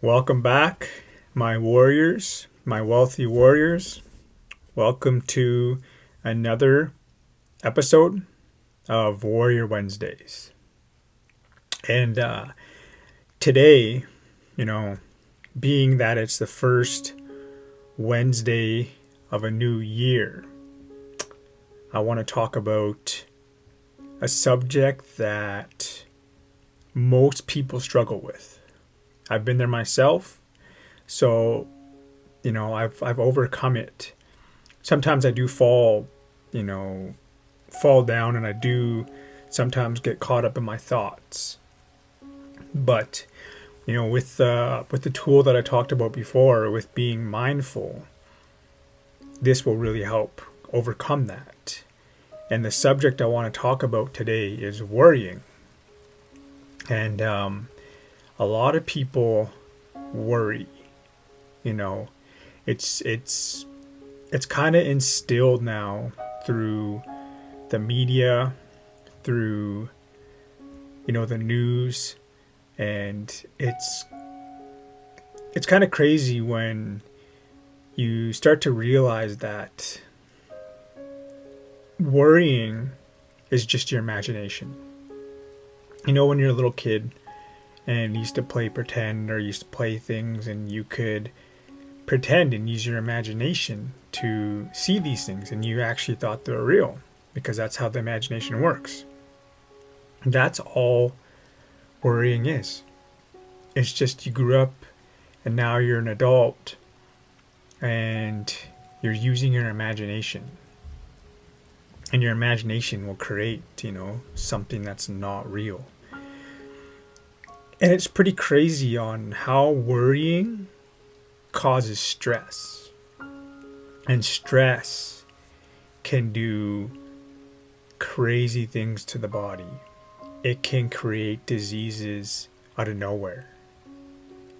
Welcome back, my warriors, my wealthy warriors. Welcome to another episode of Warrior Wednesdays. And today, being that it's the first Wednesday of a new year, I want to talk about a subject that most people struggle with. I've been there myself, so I've overcome it. Sometimes I do fall down, and I do sometimes get caught up in my thoughts. But with the tool that I talked about before, with being mindful, this will really help overcome that. And the subject I want to talk about today is worrying. And a lot of people worry. It's kind of instilled now through the media, through the news, and it's kind of crazy when you start to realize that worrying is just your imagination. When you're a little kid and used to play pretend, or used to play things, and you could pretend and use your imagination to see these things, and you actually thought they were real, because that's how the imagination works. That's all worrying is. It's just you grew up and now you're an adult and you're using your imagination. And your imagination will create, something that's not real. And it's pretty crazy on how worrying causes stress. And stress can do crazy things to the body. It can create diseases out of nowhere.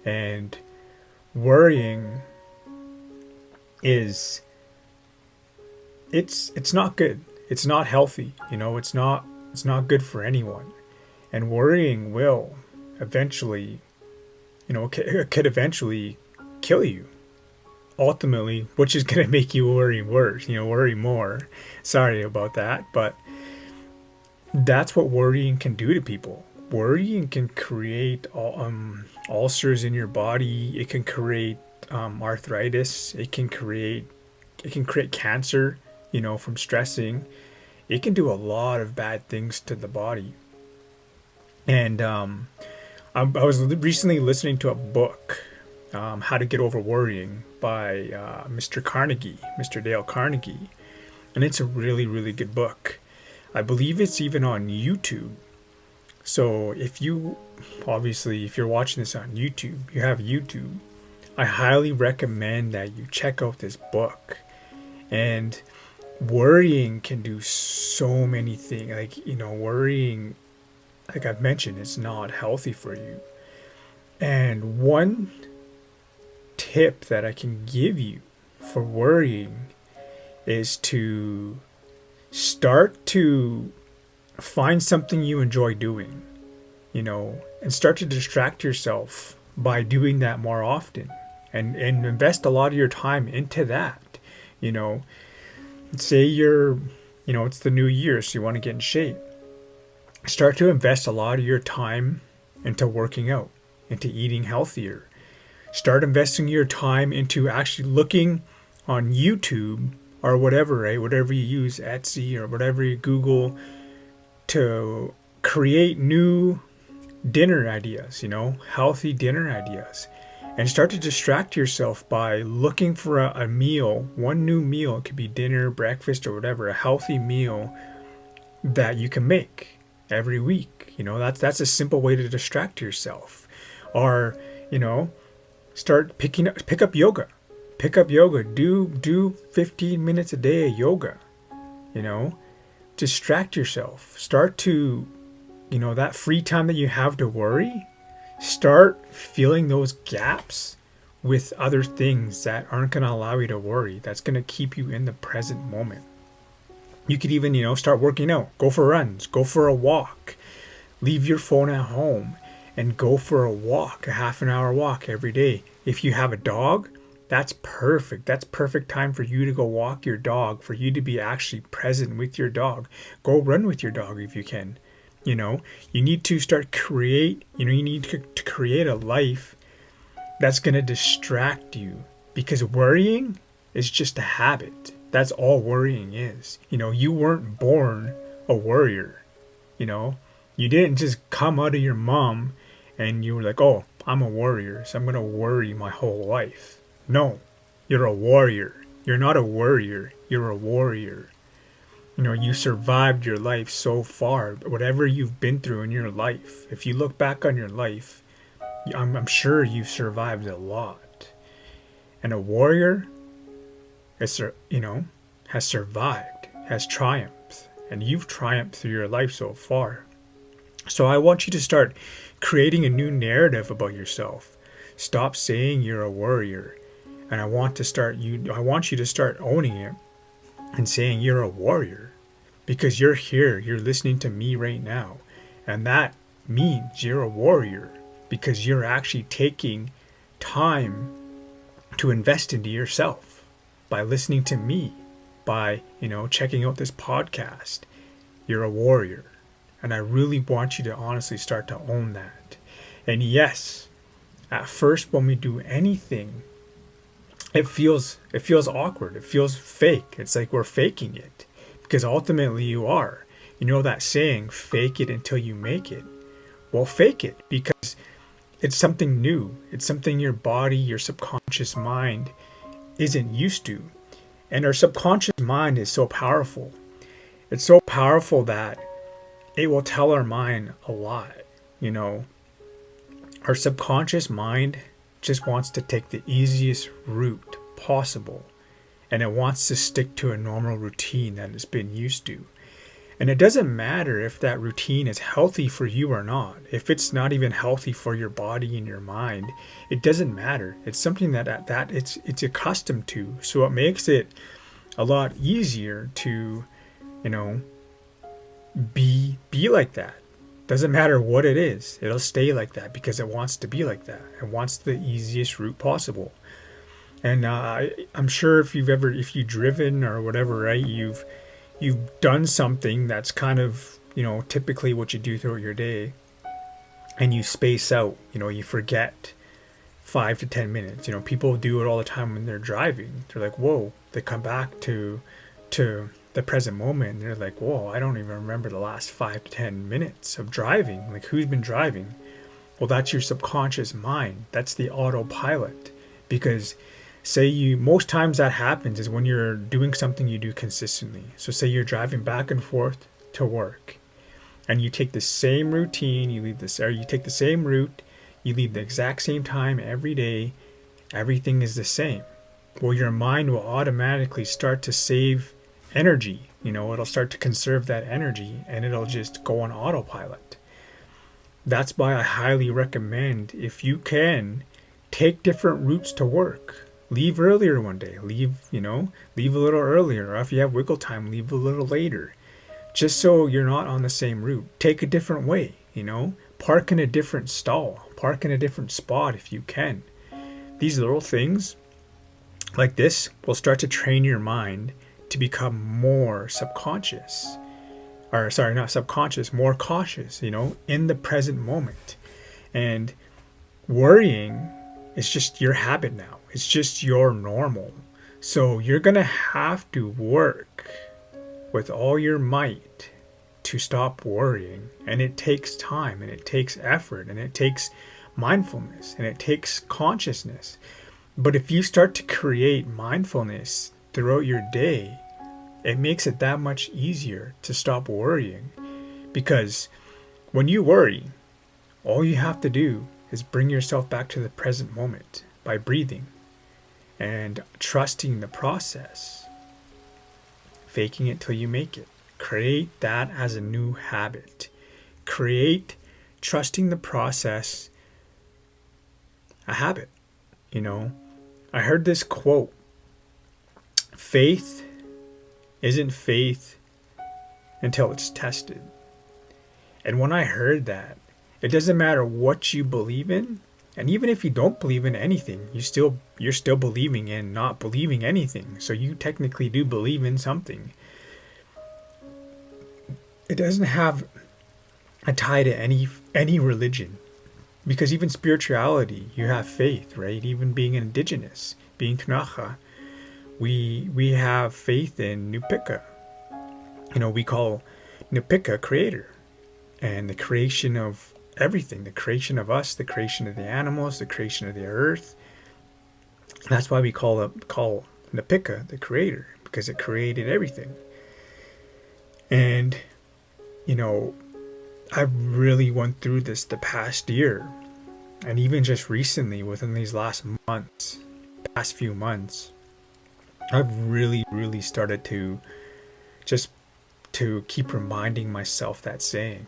And worrying it's not good. It's not healthy. It's not good for anyone. And worrying will eventually, it could eventually kill you. Ultimately, which is going to make you worry worse, worry more. Sorry about that, but that's what worrying can do to people. Worrying can create ulcers in your body. It can create arthritis. It can create cancer, from stressing. It can do a lot of bad things to the body. And I was recently listening to a book, How to Get Over Worrying, by Mr. Dale Carnegie. And it's a really, really good book. I believe it's even on YouTube. So if you're watching this on YouTube, you have YouTube, I highly recommend that you check out this book. And worrying can do so many things. Worrying, like I've mentioned, it's not healthy for you. And one tip that I can give you for worrying is to start to find something you enjoy doing, and start to distract yourself by doing that more often, and invest a lot of your time into that. Say it's the new year, so you want to get in shape. Start to invest a lot of your time into working out, into eating healthier. Start investing your time into actually looking on YouTube or whatever, right? Whatever you use, Etsy or whatever you Google, to create new dinner ideas, healthy dinner ideas. And start to distract yourself by looking for a meal, one new meal. It could be dinner, breakfast, or whatever, a healthy meal that you can make every week. That's a simple way to distract yourself. Or, start pick up yoga. Pick up yoga. Do 15 minutes a day of yoga. Distract yourself. Start to, that free time that you have to worry, start filling those gaps with other things that aren't going to allow you to worry. That's going to keep you in the present moment. You could even, start working out. Go for runs. Go for a walk. Leave your phone at home and go for a walk, a half an hour walk every day. If you have a dog, that's perfect. That's perfect time for you to go walk your dog, for you to be actually present with your dog. Go run with your dog if you can. You know, you need to you need to create a life that's going to distract you, because worrying is just a habit. That's all worrying is. You know, you weren't born a worrier. You know, you didn't just come out of your mom and you were like, oh, I'm a warrior, so I'm going to worry my whole life. No, you're a warrior. You're not a worrier. You're a warrior. You know, you survived your life so far. Whatever you've been through in your life, if you look back on your life, I'm sure you've survived a lot. And a warrior is, you know, has survived, has triumphed. And you've triumphed through your life so far. So I want you to start creating a new narrative about yourself. Stop saying you're a warrior. And I want you to start owning it and saying you're a warrior, because you're here, you're listening to me right now. And that means you're a warrior, because you're actually taking time to invest into yourself by listening to me, by, you know, checking out this podcast. You're a warrior. And I really want you to honestly start to own that. And yes, at first when we do anything, it feels awkward. It feels fake. It's like we're faking it, because ultimately you are. You know that saying, fake it until you make it. Well, fake it, because it's something new. It's something your body, your subconscious mind isn't used to. And our subconscious mind is so powerful. It's so powerful that it will tell our mind a lot. You know, our subconscious mind just wants to take the easiest route possible, and it wants to stick to a normal routine that it's been used to. And it doesn't matter if that routine is healthy for you or not. If it's not even healthy for your body and your mind, it doesn't matter. It's something that it's accustomed to. So it makes it a lot easier to, you know, be like that. Doesn't matter what it is, it'll stay like that because it wants to be like that. It wants the easiest route possible. And I'm sure if you've driven or whatever, right, you've done something that's kind of, you know, typically what you do throughout your day, and you space out, you know, you forget 5 to 10 minutes. You know, people do it all the time when they're driving. They're like, whoa, they come back to the present moment, and they're like, whoa, I don't even remember the last 5 to 10 minutes of driving. Like, who's been driving? Well, that's your subconscious mind. That's the autopilot. Because most times that happens is when you're doing something you do consistently. So say you're driving back and forth to work, and you take the same routine, you take the same route, you leave the exact same time every day, everything is the same. Well, your mind will automatically start to save energy. You know, it'll start to conserve that energy, and it'll just go on autopilot. That's why I highly recommend, if you can, take different routes to work. Leave earlier one day, leave a little earlier, or if you have wiggle time, leave a little later, just so you're not on the same route. Take a different way, you know, park in a different stall, park in a different spot if you can. These little things like this will start to train your mind to become more subconscious, or sorry, not subconscious, more cautious, you know, in the present moment. And worrying is just your habit now. It's just your normal. So you're going to have to work with all your might to stop worrying. And it takes time, and it takes effort, and it takes mindfulness, and it takes consciousness. But if you start to create mindfulness throughout your day, it makes it that much easier to stop worrying. Because when you worry, all you have to do is bring yourself back to the present moment by breathing and trusting the process. Faking it till you make it. Create that as a new habit. Create trusting the process a habit. You know, I heard this quote: faith isn't faith until it's tested. And when I heard that, It doesn't matter what you believe in, and even if you don't believe in anything, you're still believing in not believing anything. So you technically do believe in something. It doesn't have a tie to any religion, because even spirituality, you have faith, right? Even being indigenous, being Knacha, we have faith in Nupika. We call Nupika creator, and the creation of everything, the creation of us, the creation of the animals, the creation of the earth. That's why we call Nupika the creator, because it created everything. And I've really went through this the past year, and even just recently, within these past few months, I've really started to just to keep reminding myself that saying,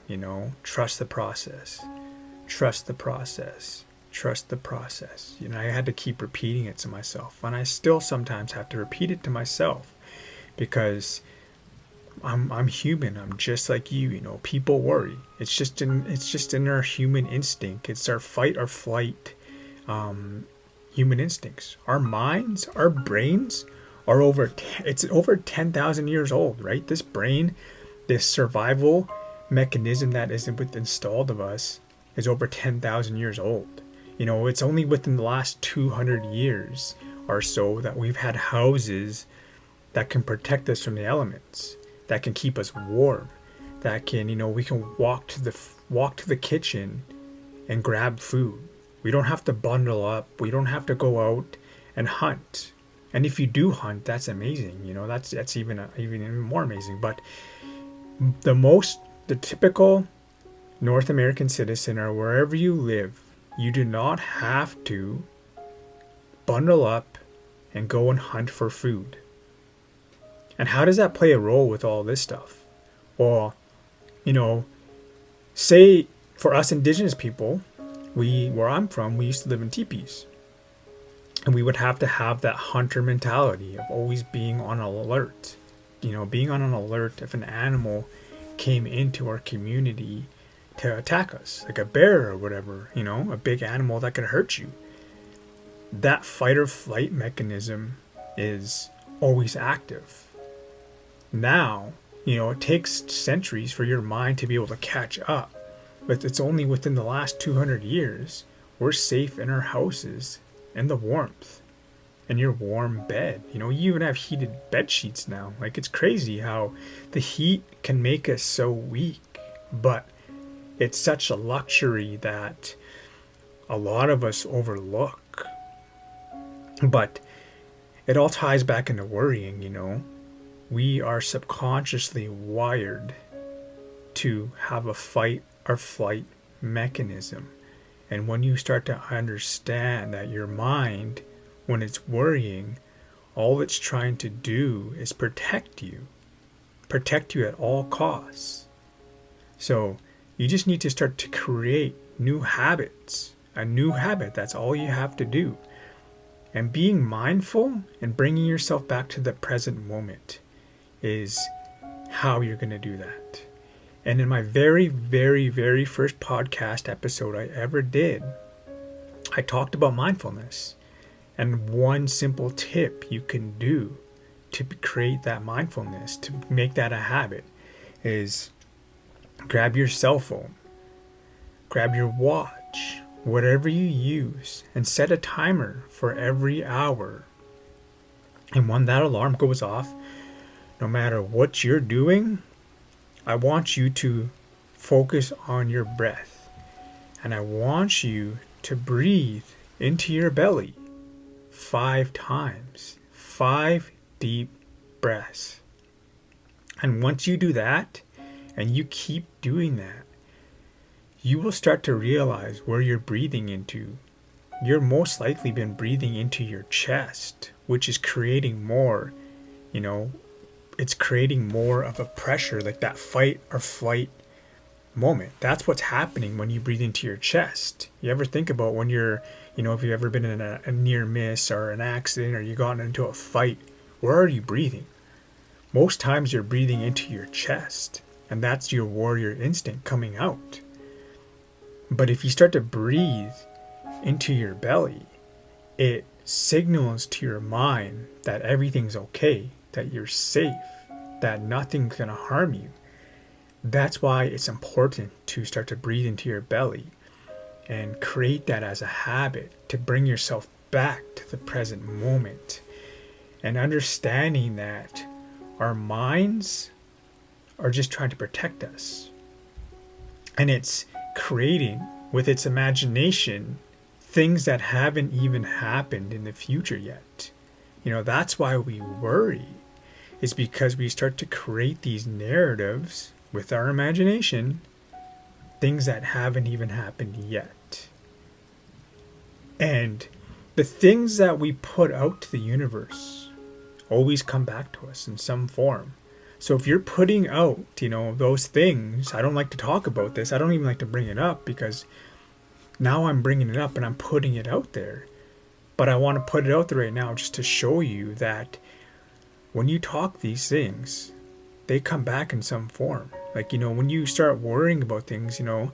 trust the process, trust the process, trust the process. I had to keep repeating it to myself, and I still sometimes have to repeat it to myself, because I'm human. I'm just like you. People worry. It's just in our human instinct. It's our fight or flight human instincts. Our minds, our brains are it's over 10,000 years old, right? This brain, this survival mechanism that is installed of us is over 10,000 years old. It's only within the last 200 years or so that we've had houses that can protect us from the elements, that can keep us warm, that can, we can walk to the kitchen and grab food. We don't have to bundle up. We don't have to go out and hunt. And if you do hunt, that's amazing. That's even more amazing. But the typical North American citizen, or wherever you live, you do not have to bundle up and go and hunt for food. And how does that play a role with all this stuff? Well, say for us indigenous people, where I'm from, we used to live in teepees. And we would have to have that hunter mentality of always being on alert. Being on an alert if an animal came into our community to attack us, like a bear or whatever, a big animal that could hurt you. That fight or flight mechanism is always active. Now, it takes centuries for your mind to be able to catch up, but it's only within the last 200 years we're safe in our houses, in the warmth, in your warm bed. You even have heated bed sheets now. Like, it's crazy how the heat can make us so weak, but it's such a luxury that a lot of us overlook. But it all ties back into worrying. We are subconsciously wired to have a fight or flight mechanism. And when you start to understand that your mind, when it's worrying, all it's trying to do is protect you at all costs. So you just need to start to create new habits, a new habit. That's all you have to do. And being mindful and bringing yourself back to the present moment is how you're going to do that. And in my very, very, very first podcast episode I ever did, I talked about mindfulness. And one simple tip you can do to create that mindfulness, to make that a habit, is grab your cell phone, grab your watch, whatever you use, and set a timer for every hour. And when that alarm goes off, no matter what you're doing, I want you to focus on your breath. And I want you to breathe into your belly 5 times. 5 deep breaths. And once you do that, and you keep doing that, you will start to realize where you're breathing into. You're most likely been breathing into your chest, which is creating more, it's creating more of a pressure, like that fight or flight moment. That's what's happening when you breathe into your chest. You ever think about when you're, if you've ever been in a near miss or an accident, or you got into a fight, where are you breathing? Most times you're breathing into your chest, and that's your warrior instinct coming out. But if you start to breathe into your belly, it signals to your mind that everything's okay, that you're safe, that nothing's going to harm you. That's why it's important to start to breathe into your belly and create that as a habit to bring yourself back to the present moment, and understanding that our minds are just trying to protect us, and it's creating with its imagination things that haven't even happened in the future yet. That's why we worry, is because we start to create these narratives with our imagination, things that haven't even happened yet. And the things that we put out to the universe always come back to us in some form. So if you're putting out, those things, I don't like to talk about this. I don't even like to bring it up, because now I'm bringing it up and I'm putting it out there. But I want to put it out there right now just to show you that when you talk these things, they come back in some form. Like, when you start worrying about things, oh,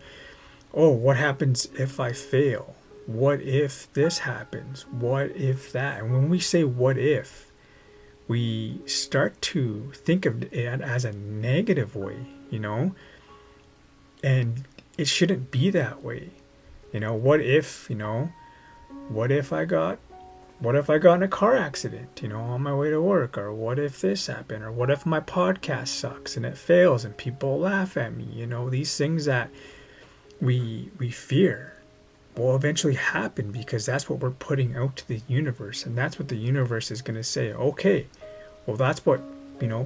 what happens if I fail? What if this happens? What if that? And when we say what if, we start to think of it as a negative way, and it shouldn't be that way. What if I got in a car accident, on my way to work? Or what if this happened? Or what if my podcast sucks and it fails and people laugh at me? These things that we fear will eventually happen, because that's what we're putting out to the universe. And that's what the universe is going to say, okay, well, that's what,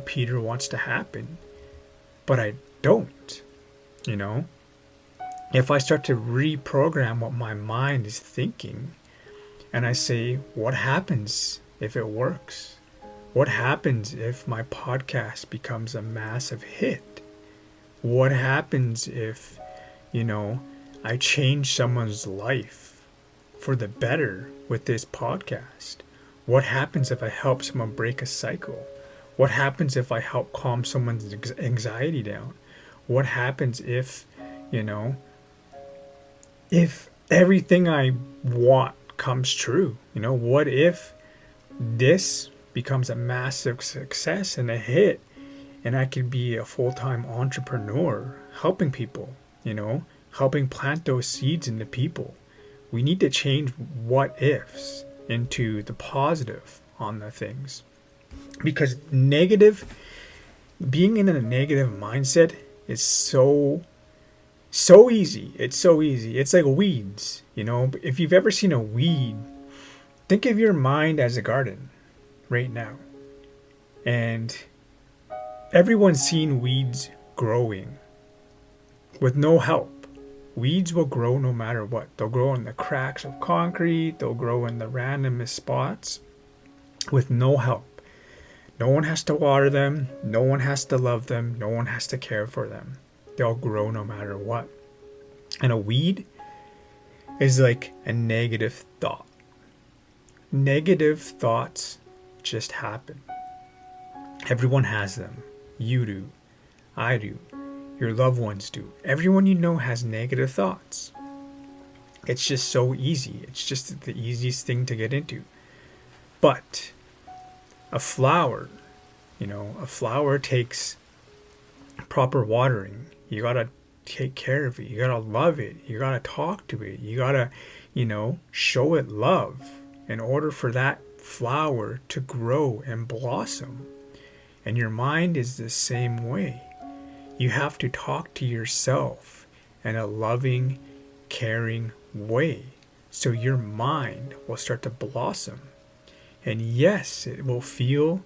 Peter wants to happen. But I don't, If I start to reprogram what my mind is thinking, and I say, what happens if it works? What happens if my podcast becomes a massive hit? What happens if, I change someone's life for the better with this podcast? What happens if I help someone break a cycle? What happens if I help calm someone's anxiety down? What happens if, if everything I want comes true? What if this becomes a massive success and a hit, and I could be a full-time entrepreneur helping people, helping plant those seeds into people? We need to change what ifs into the positive on the things, because being in a negative mindset is so easy. It's so easy. It's like weeds. If you've ever seen a weed, think of your mind as a garden right now. And everyone's seen weeds growing with no help. Weeds will grow no matter what. They'll grow in the cracks of concrete. They'll grow in the randomest spots with no help. No one has to water them. No one has to love them. No one has to care for them. They'll grow no matter what. And a weed is like a negative thought. Negative thoughts just happen. Everyone has them. You do. I do. Your loved ones do. Everyone you know has negative thoughts. It's just so easy. It's just the easiest thing to get into. But a flower takes proper watering. You gotta take care of it. You gotta love it. You gotta talk to it. You gotta, show it love in order for that flower to grow and blossom. And your mind is the same way. You have to talk to yourself in a loving, caring way, so your mind will start to blossom. And yes, it'll feel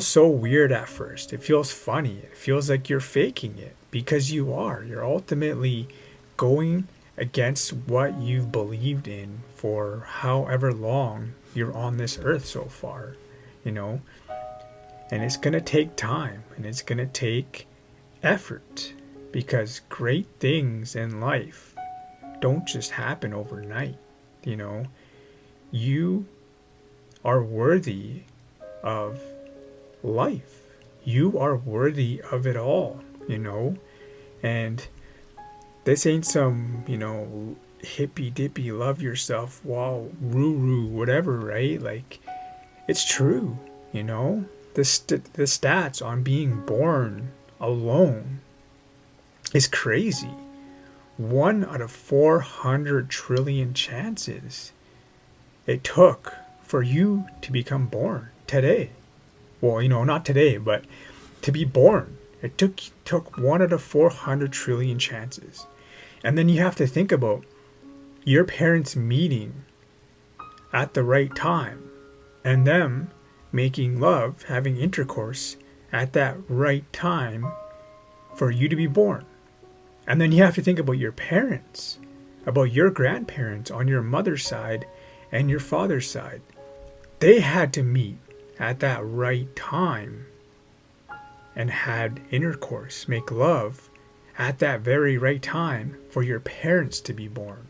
so weird at first. It feels funny. It feels like you're faking it, because you are. You're ultimately going against what you've believed in for however long you're on this earth so far, And it's going to take time, and it's going to take effort, because great things in life don't just happen overnight. You are worthy of life. You are worthy of it all, And This ain't some, hippy dippy love yourself, wow, roo whatever, right? Like, it's true, the stats on being born alone is crazy. 1 out of 400 trillion chances it took for you to become born today. Well, not today, but to be born. It took 1 out of 400 trillion chances. And then you have to think about your parents meeting at the right time and them making love, having intercourse at that right time for you to be born. And then you have to think about your parents, about your grandparents on your mother's side and your father's side. They had to meet at that right time and had intercourse, make love at that very right time for your parents to be born.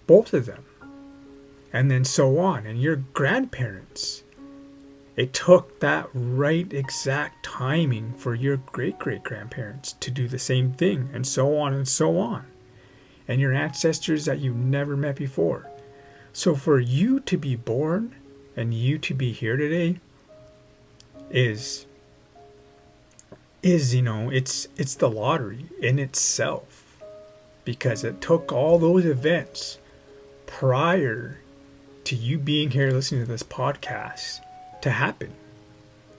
Both of them. And then so on. And your grandparents. It took that right exact timing for your great-great-grandparents to do the same thing, and so on and so on. And your ancestors that you never met before. So for you to be born and you to be here today is it's the lottery in itself, because it took all those events prior to you being here listening to this podcast to happen.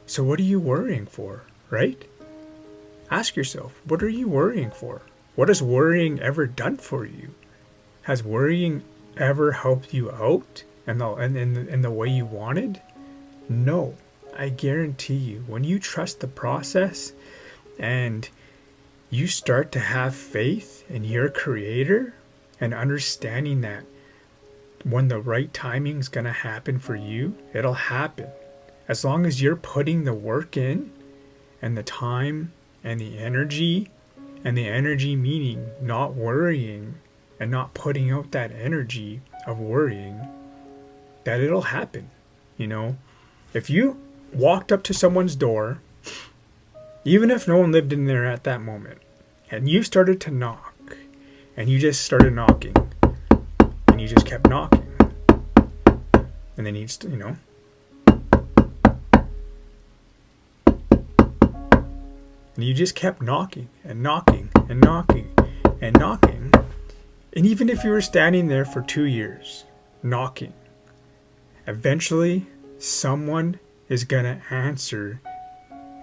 So what are you worrying for, right? Ask yourself, what are you worrying for? What has worrying ever done for you? Has worrying ever helped you out in the way you wanted? No. I guarantee you, when you trust the process and you start to have faith in your creator and understanding that when the right timing is going to happen for you, it'll happen. As long as you're putting the work in and the time and the energy meaning not worrying and not putting out that energy of worrying, that it'll happen. If you walked up to someone's door, even if no one lived in there at that moment, and you started to knock, and you just started knocking, and you just kept knocking, and then and you just kept knocking and knocking and knocking and knocking, and even if you were standing there for 2 years knocking, eventually someone is gonna answer.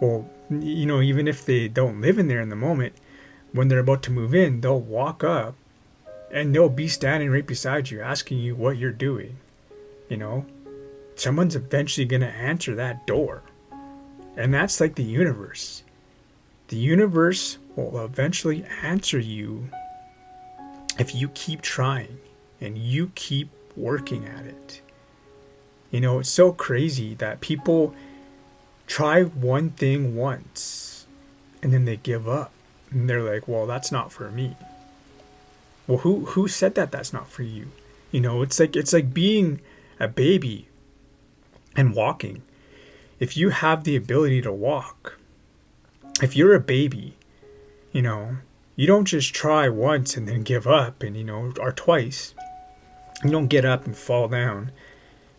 Well, even if they don't live in there in the moment, when they're about to move in, they'll walk up and they'll be standing right beside you asking you what you're doing. Someone's eventually going to answer that door. And that's like the universe. The universe will eventually answer you if you keep trying and you keep working at it. It's so crazy that people try one thing once and then they give up. And they're like, well, that's not for me. Well, who said that that's not for you? It's like being a baby and walking. If you have the ability to walk, if you're a baby, you don't just try once and then give up or twice. You don't get up and fall down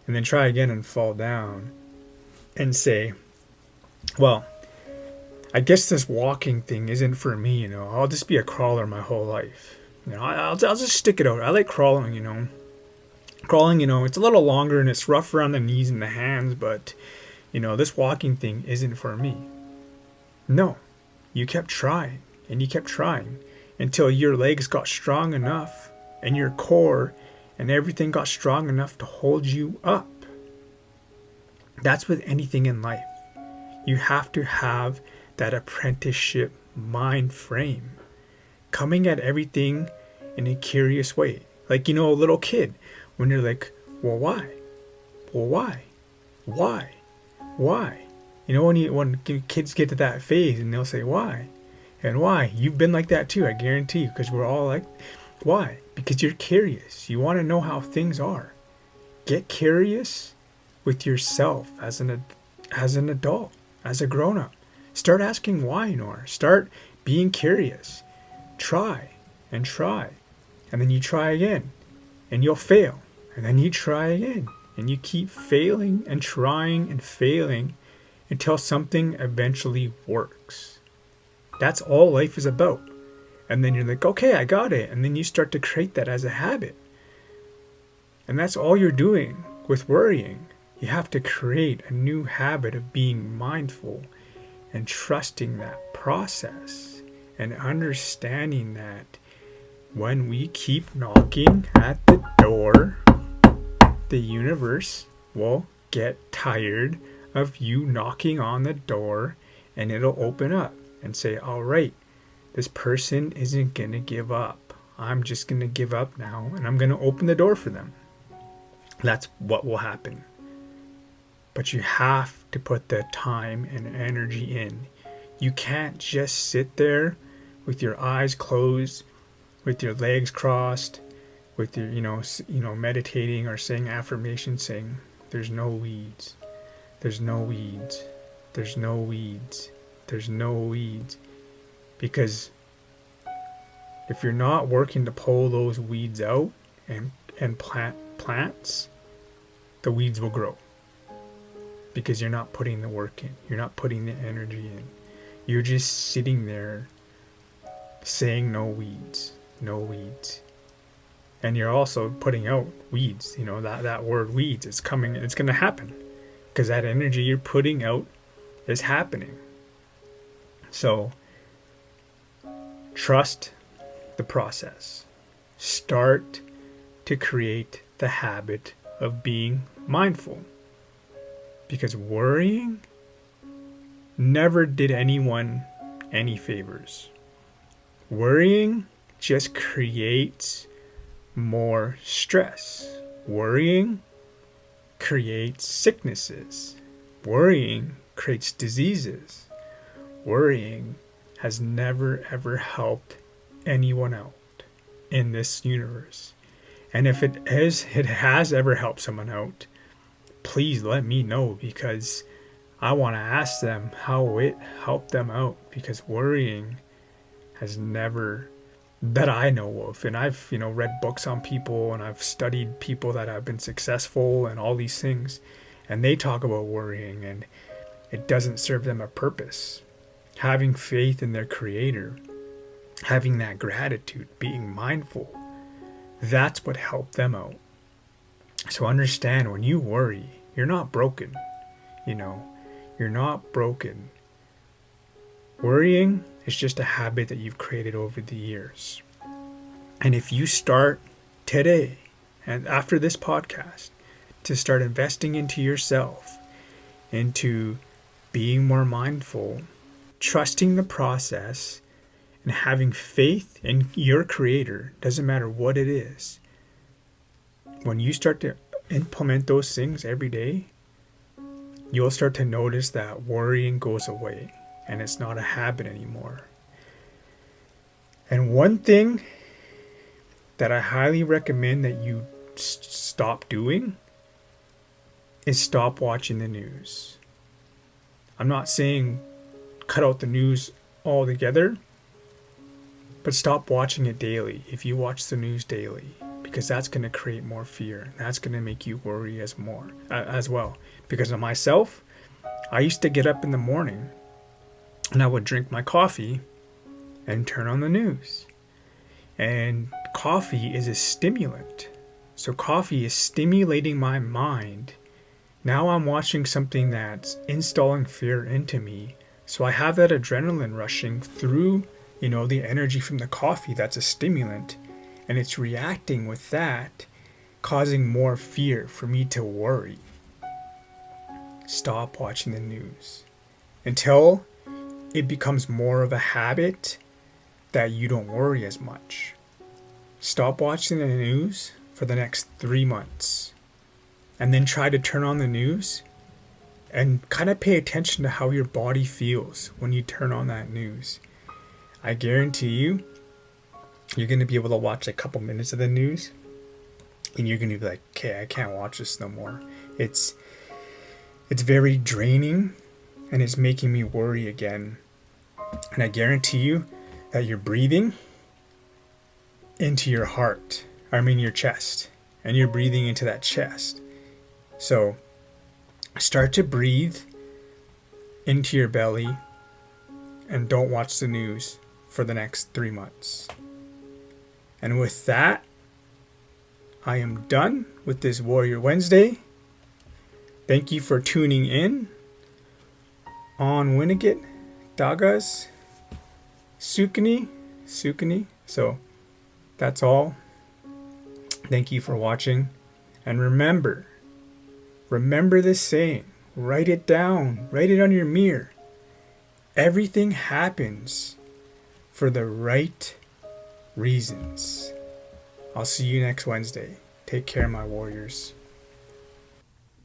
and then try again and fall down and say, well, I guess this walking thing isn't for me, I'll just be a crawler my whole life. I'll just stick it out. I like crawling, Crawling, it's a little longer and it's rough around the knees and the hands, but, this walking thing isn't for me. No. You kept trying and you kept trying until your legs got strong enough and your core and everything got strong enough to hold you up. That's with anything in life. You have to have that apprenticeship mind frame, coming at everything in a curious way. Like, a little kid, when you're like, well, why? Well, why? Why? Why? When kids get to that phase and they'll say, why? And why? You've been like that too, I guarantee you, because we're all like, why? Because you're curious. You want to know how things are. Get curious with yourself as an adult, as a grown-up. Start asking why, Nora. Start being curious. Try. and try. And then you try again and you'll fail. And then you try again and you keep failing and trying and failing until something eventually works. That's all life is about. And then you're like, okay, I got it. And then you start to create that as a habit. And that's all you're doing with worrying. You have to create a new habit of being mindful and trusting that process and understanding that when we keep knocking at the door, the universe will get tired of you knocking on the door, and it'll open up and say, all right, this person isn't going to give up. I'm just going to give up now, and I'm going to open the door for them. That's what will happen. But you have to put the time and energy in. You can't just sit there with your eyes closed, with your legs crossed, with your, meditating or saying affirmations, saying, there's no weeds, there's no weeds, there's no weeds, there's no weeds. Because if you're not working to pull those weeds out and plant plants, the weeds will grow. Because you're not putting the work in. You're not putting the energy in. You're just sitting there saying no weeds, no weeds. And you're also putting out weeds. That word weeds is coming. It's going to happen. Because that energy you're putting out is happening. So, trust the process. Start to create the habit of being mindful. Because worrying never did anyone any favors. Worrying just creates more stress. Worrying creates sicknesses. Worrying creates diseases. Worrying has never ever helped anyone out in this universe. And if it has ever helped someone out, please let me know, because I want to ask them how it helped them out. Because worrying has never, that I know of, and I've read books on people, and I've studied people that have been successful and all these things, and they talk about worrying, and it doesn't serve them a purpose. Having faith in their creator, having that gratitude, being mindful, that's what helped them out. So understand, when you worry, you're not broken. You're not broken. Worrying is just a habit that you've created over the years. And if you start today, and after this podcast, to start investing into yourself, into being more mindful, trusting the process, and having faith in your creator, doesn't matter what it is. When you start to implement those things every day, you'll start to notice that worrying goes away and it's not a habit anymore. And one thing that I highly recommend that you stop doing is stop watching the news. I'm not saying cut out the news altogether, but stop watching it daily. If you watch the news daily, because that's going to create more fear. That's going to make you worry as well. Because of myself, I used to get up in the morning and I would drink my coffee and turn on the news. And coffee is a stimulant. So coffee is stimulating my mind. Now I'm watching something that's installing fear into me. So I have that adrenaline rushing through, the energy from the coffee that's a stimulant. And it's reacting with that, causing more fear for me to worry. Stop watching the news until it becomes more of a habit that you don't worry as much. Stop watching the news for the next 3 months, and then try to turn on the news and kind of pay attention to how your body feels when you turn on that news. I guarantee you, you're going to be able to watch a couple minutes of the news and you're going to be like, okay, I can't watch this no more. It's very draining and it's making me worry again. And I guarantee you that your breathing into your heart. I mean your chest. And you're breathing into that chest. So start to breathe into your belly and don't watch the news for the next 3 months. And with that, I am done with this Warrior Wednesday. Thank you for tuning in on Winnegit, Dagas, Sukani. So that's all. Thank you for watching. And remember this saying. Write it down. Write it on your mirror. Everything happens for the right reasons. I'll see you next Wednesday. Take care, my warriors.